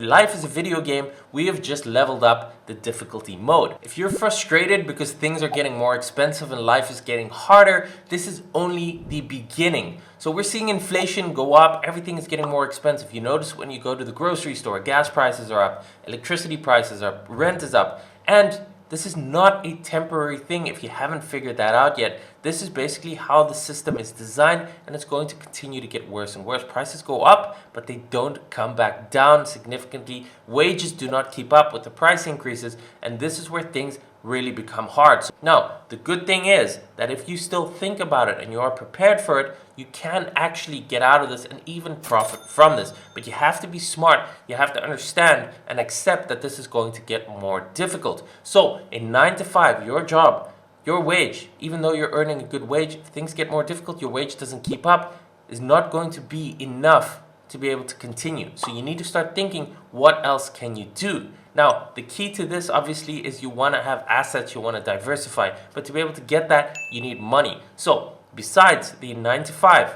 Life is a video game. We have just leveled up the difficulty mode. If you're frustrated because things are getting more expensive and life is getting harder, this is only the beginning. So we're seeing inflation go up, everything is getting more expensive. You notice when you go to the grocery store, gas prices are up, electricity prices are up, rent is up, and this is not a temporary thing if you haven't figured that out yet. This is basically how the system is designed, and it's going to continue to get worse and worse. Prices go up, but they don't come back down significantly. Wages do not keep up with the price increases, and this is where things really become hard. Now, the good thing is that if you still think about it and you are prepared for it, you can actually get out of this and even profit from this. But you have to be smart. You have to understand and accept that this is going to get more difficult. So in 9 to 5, your job, your wage, even though you're earning a good wage, if things get more difficult, your wage doesn't keep up, is not going to be enough to be able to continue. So you need to start thinking, what else can you do? Now, the key to this obviously is you want to have assets, you want to diversify, but to be able to get that, you need money. So besides the 9 to 5,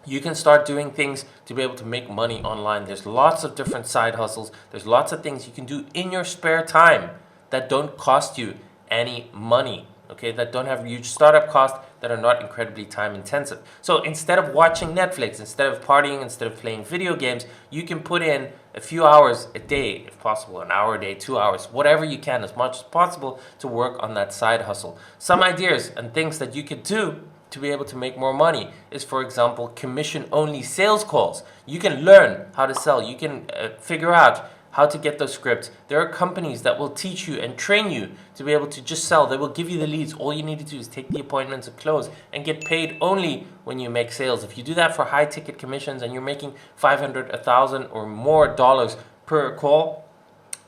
you can start doing things to be able to make money online. There's lots of different side hustles. There's lots of things you can do in your spare time that don't cost you any money. Okay, that don't have huge startup costs, that are not incredibly time intensive. So instead of watching Netflix, instead of partying, instead of playing video games, you can put in a few hours a day, if possible, an hour a day, 2 hours, whatever you can, as much as possible to work on that side hustle. Some ideas and things that you could do to be able to make more money is, for example, commission-only sales calls. You can learn how to sell. You can figure out how to get those scripts. There are companies that will teach you and train you to be able to just sell. They will give you the leads. All you need to do is take the appointments and close and get paid only when you make sales. If you do that for high ticket commissions and you're making $500, $1,000 or more dollars per call,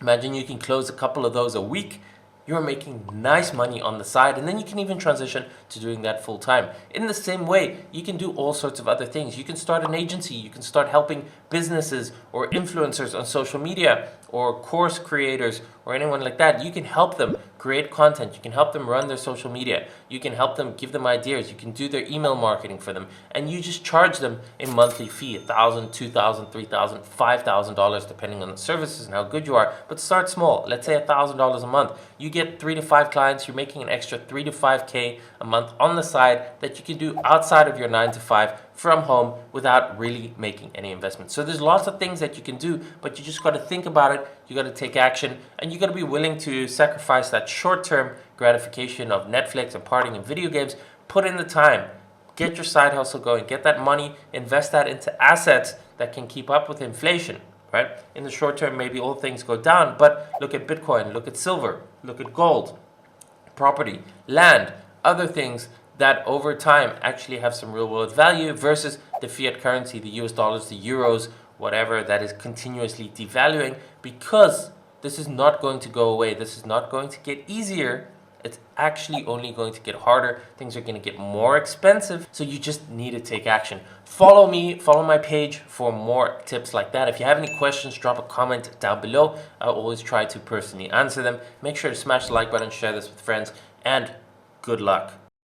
imagine you can close a couple of those a week. You're making nice money on the side, and then you can even transition to doing that full time. In the same way, you can do all sorts of other things. You can start an agency, you can start helping businesses or influencers on social media or course creators or anyone like that. You can help them create content, you can help them run their social media, you can help them, give them ideas, you can do their email marketing for them, and you just charge them a monthly fee, $1,000, $2,000, $3,000, $5,000 depending on the services and how good you are. But start small. Let's say $1,000 a month. You get 3 to 5 clients, you're making an extra 3 to 5K a month on the side that you can do outside of your 9 to 5 from home without really making any investment. So there's lots of things that you can do, but you just got to think about it, you got to take action, and you got to be willing to sacrifice that short-term gratification of Netflix and partying and video games. Put in the time, get your side hustle going, get that money, invest that into assets that can keep up with inflation, right? In the short term, maybe all things go down, but look at Bitcoin, look at silver, look at gold, property, land, other things that over time actually have some real world value versus the fiat currency, the US dollars, the euros, whatever, that is continuously devaluing, because this is not going to go away. This is not going to get easier. It's actually only going to get harder. Things are going to get more expensive. So you just need to take action. Follow me, follow my page for more tips like that. If you have any questions, drop a comment down below. I always try to personally answer them. Make sure to smash the like button, share this with friends, and good luck.